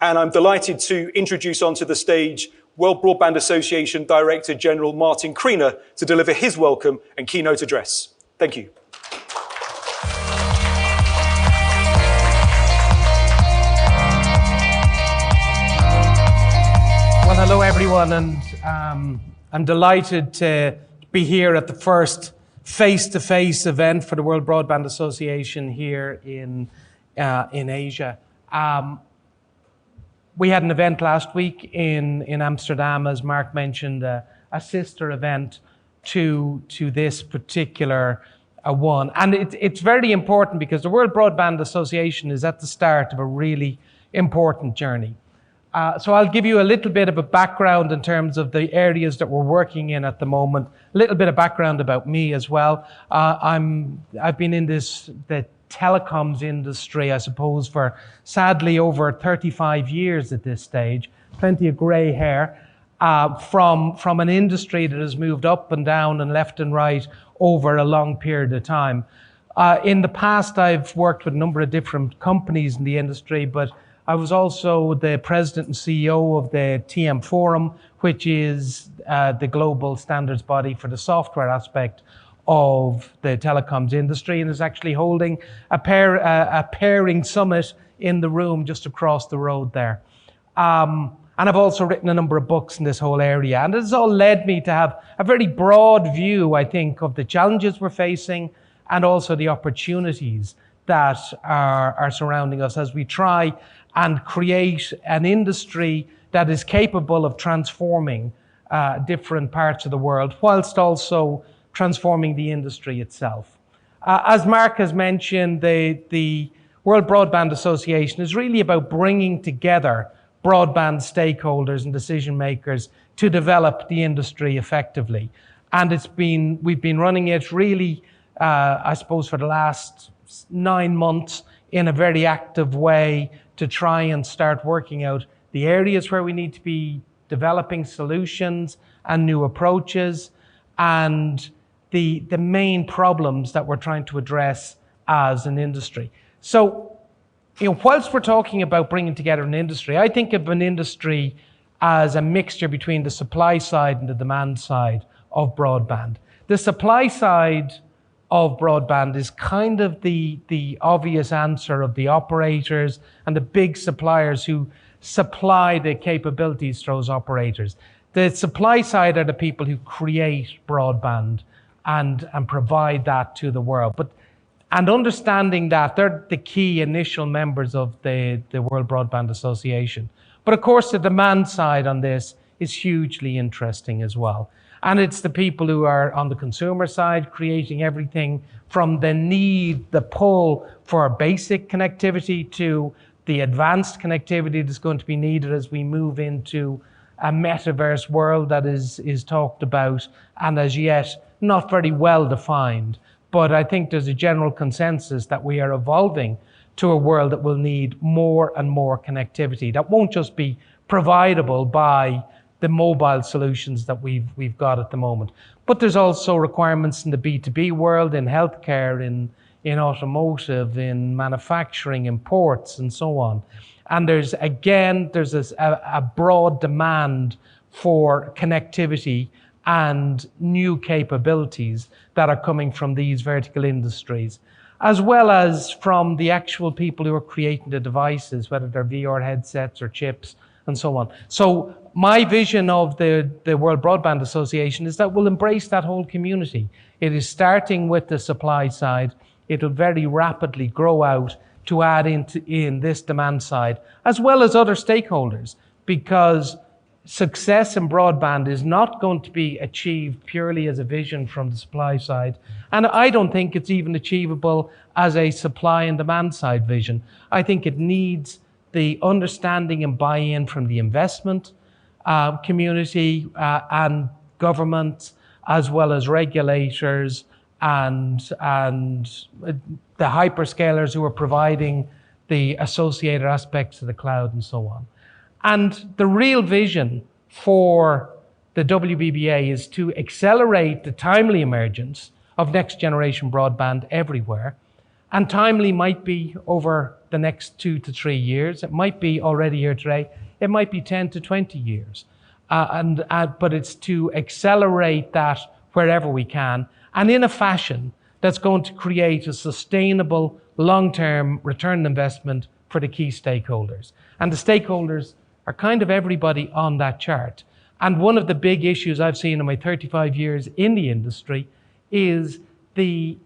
And I'm delighted to introduce onto the stage World Broadband Association Director General Martin Creaner to deliver his welcome and keynote address. Thank you. Well, hello everyone, and I'm delighted to be here at the first face-to-face event for the World Broadband Association here in Asia. We had an event last week in Amsterdam, as Mark mentioned, a sister event to this particular one. And it's very important because the World Broadband Association is at the start of a really important journey. So I'll give you a little bit of a background in terms of the areas that we're working in at the moment, a little bit of background about me as well. I've been in the telecoms industry, I suppose, for sadly over 35 years at this stage, plenty of grey hair, from an industry that has moved up and down and left and right over a long period of time. In the past, I've worked with a number of different companies in the industry, but I was also the president and CEO of the TM Forum, which is the global standards body for the software aspect of the telecoms industry, and is actually holding a pairing summit in the room just across the road there. And I've also written a number of books in this whole area, and this has all led me to have a very broad view, I think, of the challenges we're facing and also the opportunities that are surrounding us as we try and create an industry that is capable of transforming different parts of the world, whilst also transforming the industry itself. As Mark has mentioned, the World Broadband Association is really about bringing together broadband stakeholders and decision makers to develop the industry effectively. And we've been running it really, I suppose, for the last 9 months in a very active way to try and start working out the areas where we need to be developing solutions and new approaches, and the main problems that we're trying to address as an industry. So, whilst we're talking about bringing together an industry, I think of an industry as a mixture between the supply side and the demand side of broadband. The supply side of broadband is kind of the obvious answer of the operators and the big suppliers who supply the capabilities to those operators. The supply side are the people who create broadband and provide that to the world. And understanding that, they're the key initial members of the World Broadband Association. But of course, the demand side on this is hugely interesting as well. And it's the people who are on the consumer side, creating everything from the need, the pull for basic connectivity to the advanced connectivity that's going to be needed as we move into a metaverse world that is talked about and as yet not very well defined. But I think there's a general consensus that we are evolving to a world that will need more and more connectivity that won't just be providable by the mobile solutions that we've got at the moment. But there's also requirements in the B2B world, in healthcare, in automotive, in manufacturing, in ports, and so on. And there's a broad demand for connectivity and new capabilities that are coming from these vertical industries, as well as from the actual people who are creating the devices, whether they're VR headsets or chips, and so on. So my vision of the World Broadband Association is that we'll embrace that whole community. It is starting with the supply side. It'll very rapidly grow out to add in this demand side, as well as other stakeholders, because success in broadband is not going to be achieved purely as a vision from the supply side. And I don't think it's even achievable as a supply and demand side vision. I think it needs the understanding and buy-in from the investment community and government, as well as regulators and the hyperscalers who are providing the associated aspects of the cloud and so on. And the real vision for the WBBA is to accelerate the timely emergence of next generation broadband everywhere, And timely might be over the next 2 to 3 years. It might be already here today. It might be 10 to 20 years. But it's to accelerate that wherever we can, and in a fashion that's going to create a sustainable long-term return on investment for the key stakeholders. And the stakeholders are kind of everybody on that chart. And one of the big issues I've seen in my 35 years in the industry is the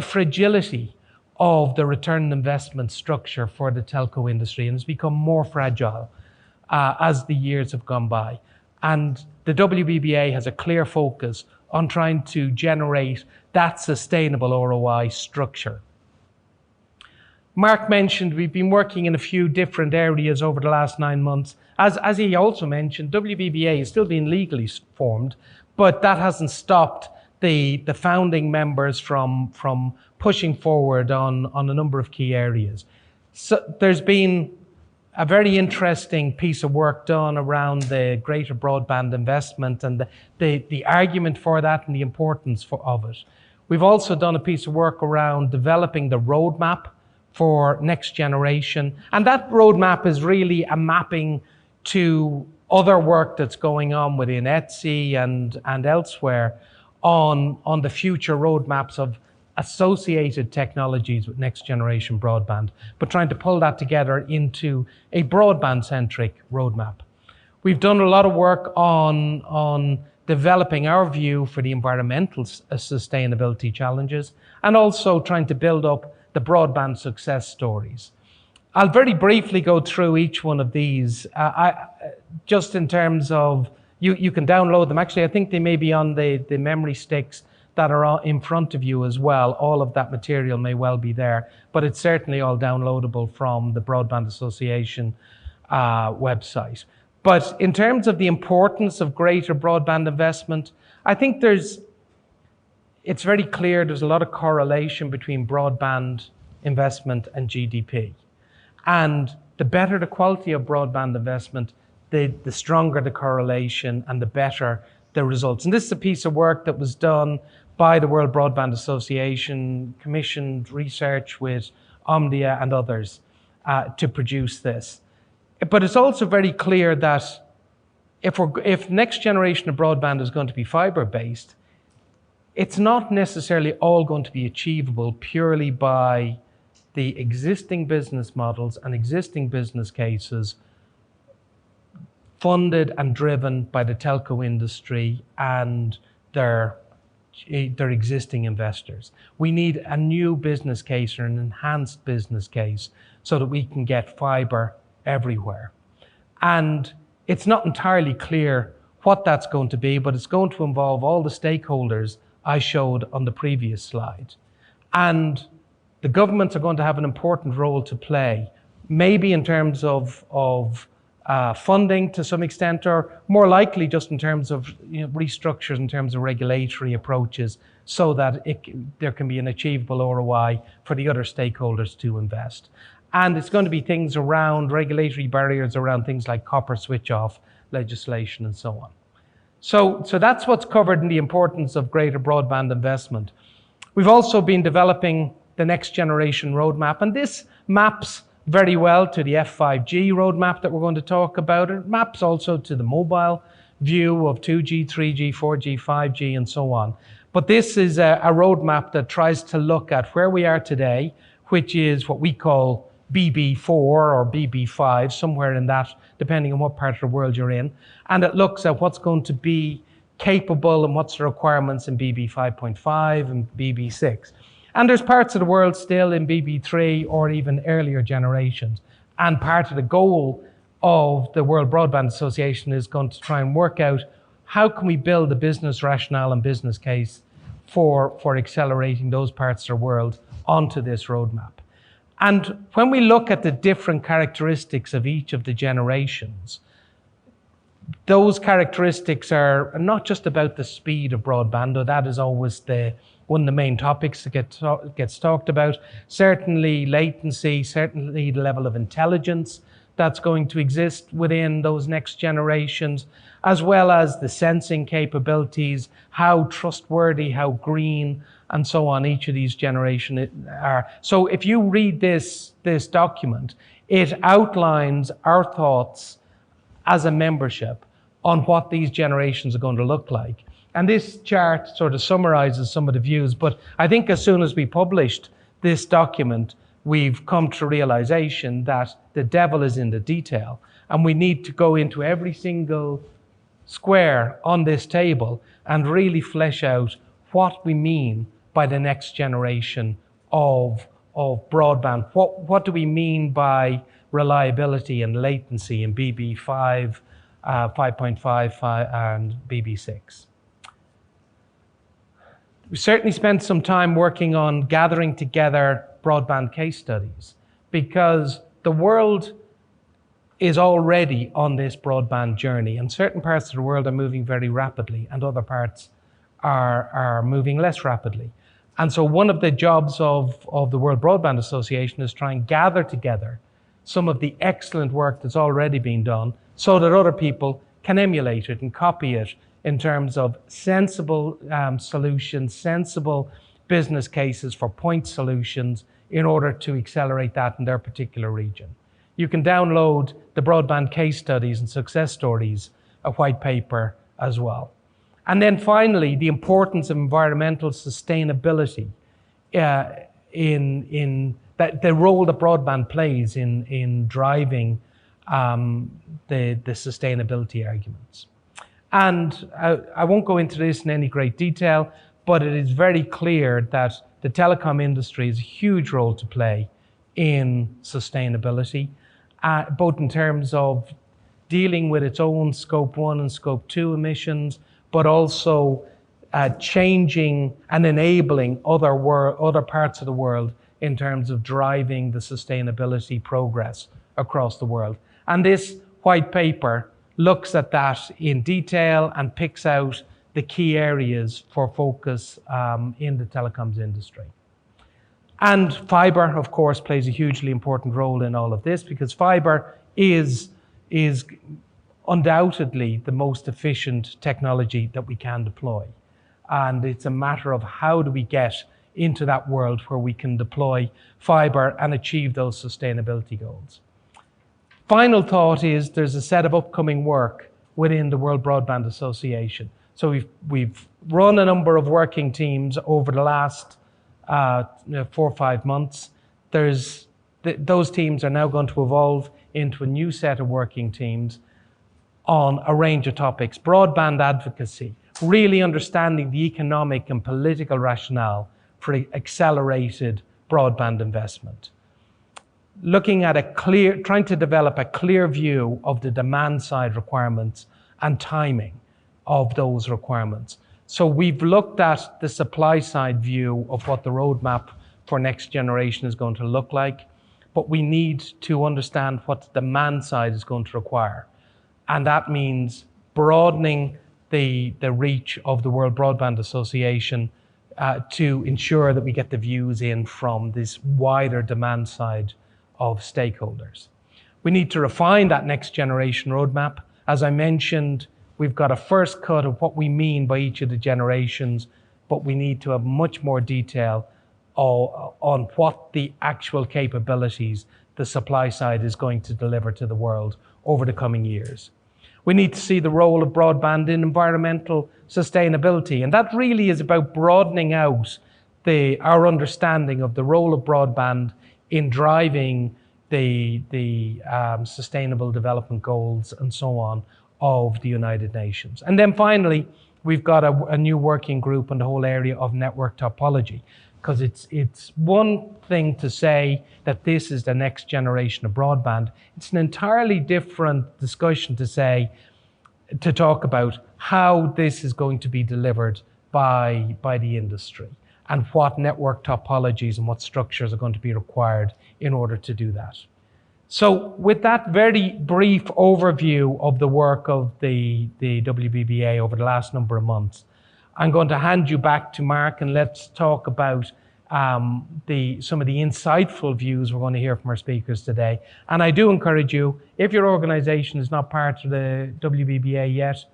fragility of the return on investment structure for the telco industry, and it's become more fragile as the years have gone by. And the WBBA has a clear focus on trying to generate that sustainable ROI structure. Mark mentioned we've been working in a few different areas over the last 9 months. As he also mentioned, WBBA is still being legally formed, but that hasn't stopped the founding members from pushing forward on a number of key areas. So there's been a very interesting piece of work done around the greater broadband investment and the argument for that and the importance of it. We've also done a piece of work around developing the roadmap for next generation. And that roadmap is really a mapping to other work that's going on within ETSI and elsewhere on the future roadmaps of associated technologies with next generation broadband, but trying to pull that together into a broadband-centric roadmap. We've done a lot of work on developing our view for the environmental sustainability challenges, and also trying to build up the broadband success stories. I'll very briefly go through each one of these, just in terms of, you can download them. Actually, I think they may be on the memory sticks that are in front of you as well. All of that material may well be there, but it's certainly all downloadable from the Broadband Association website. But in terms of the importance of greater broadband investment, I think it's very clear there's a lot of correlation between broadband investment and GDP. And the better the quality of broadband investment, the stronger the correlation and the better the results. And this is a piece of work that was done by the World Broadband Association, commissioned research with Omdia and others to produce this. But it's also very clear that if next generation of broadband is going to be fiber-based, it's not necessarily all going to be achievable purely by the existing business models and existing business cases funded and driven by the telco industry and their existing investors. We need a new business case or an enhanced business case so that we can get fiber everywhere. And it's not entirely clear what that's going to be, but it's going to involve all the stakeholders I showed on the previous slide. And the governments are going to have an important role to play, maybe in terms of funding to some extent, or more likely just in terms of restructures, in terms of regulatory approaches, so that there can be an achievable ROI for the other stakeholders to invest. And it's going to be things around regulatory barriers around things like copper switch off legislation and so on. So that's what's covered in the importance of greater broadband investment. We've also been developing the next generation roadmap, and this maps very well to the F5G roadmap that we're going to talk about. It maps also to the mobile view of 2G, 3G, 4G, 5G, and so on. But this is a roadmap that tries to look at where we are today, which is what we call BB4 or BB5, somewhere in that, depending on what part of the world you're in. And it looks at what's going to be capable and what's the requirements in BB 5.5 and BB 6. And there's parts of the world still in BB 3 or even earlier generations. And part of the goal of the World Broadband Association is going to try and work out how can we build a business rationale and business case for accelerating those parts of the world onto this roadmap. And when we look at the different characteristics of each of the generations, those characteristics are not just about the speed of broadband, though that is always one of the main topics that gets talked about. Certainly latency, certainly the level of intelligence that's going to exist within those next generations, as well as the sensing capabilities, how trustworthy, how green, and so on each of these generations are. So if you read this document, it outlines our thoughts as a membership on what these generations are going to look like. And this chart sort of summarizes some of the views, but I think as soon as we published this document, we've come to realization that the devil is in the detail, and we need to go into every single square on this table and really flesh out what we mean by the next generation of broadband. What do we mean by reliability and latency in BB5, 5.5, and BB6? We certainly spent some time working on gathering together broadband case studies, because the world is already on this broadband journey, and certain parts of the world are moving very rapidly and other parts are moving less rapidly. And so one of the jobs of the World Broadband Association is try and gather together some of the excellent work that's already been done so that other people can emulate it and copy it in terms of sensible solutions, sensible business cases for point solutions in order to accelerate that in their particular region. You can download the broadband case studies and success stories, a white paper as well. And then finally, the importance of environmental sustainability in that the role that broadband plays in driving the sustainability arguments. And I won't go into this in any great detail, but it is very clear that the telecom industry has a huge role to play in sustainability, both in terms of dealing with its own Scope 1 and Scope 2 emissions, but also changing and enabling other parts of the world in terms of driving the sustainability progress across the world. And this white paper looks at that in detail and picks out the key areas for focus in the telecoms industry. And fiber, of course, plays a hugely important role in all of this, because fiber is undoubtedly the most efficient technology that we can deploy. And it's a matter of how do we get into that world where we can deploy fiber and achieve those sustainability goals. Final thought is there's a set of upcoming work within the World Broadband Association. So we've run a number of working teams over the last 4 or 5 months. Those teams are now going to evolve into a new set of working teams on a range of topics. Broadband advocacy, really understanding the economic and political rationale for accelerated broadband investment. Looking at trying to develop a clear view of the demand side requirements and timing of those requirements. So we've looked at the supply side view of what the roadmap for next generation is going to look like, but we need to understand what the demand side is going to require. And that means broadening the reach of the World Broadband Association to ensure that we get the views in from this wider demand side of stakeholders. We need to refine that next generation roadmap. As I mentioned, we've got a first cut of what we mean by each of the generations, but we need to have much more detail on what the actual capabilities the supply side is going to deliver to the world over the coming years. We need to see the role of broadband in environmental sustainability, and that really is about broadening out our understanding of the role of broadband in driving the sustainable development goals and so on of the United Nations. And then finally, we've got a new working group on the whole area of network topology, because it's one thing to say that this is the next generation of broadband. It's an entirely different discussion to talk about how this is going to be delivered by the industry, and what network topologies and what structures are going to be required in order to do that. So with that very brief overview of the work of the WBBA over the last number of months, I'm going to hand you back to Mark, and let's talk about some of the insightful views we're going to hear from our speakers today. And I do encourage you, if your organization is not part of the WBBA yet,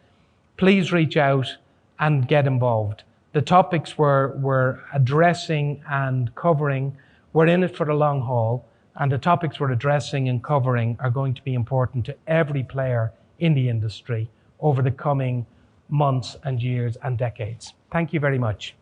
please reach out and get involved. The topics we're addressing and covering, we're in it for the long haul, and the topics we're addressing and covering are going to be important to every player in the industry over the coming months and years and decades. Thank you very much.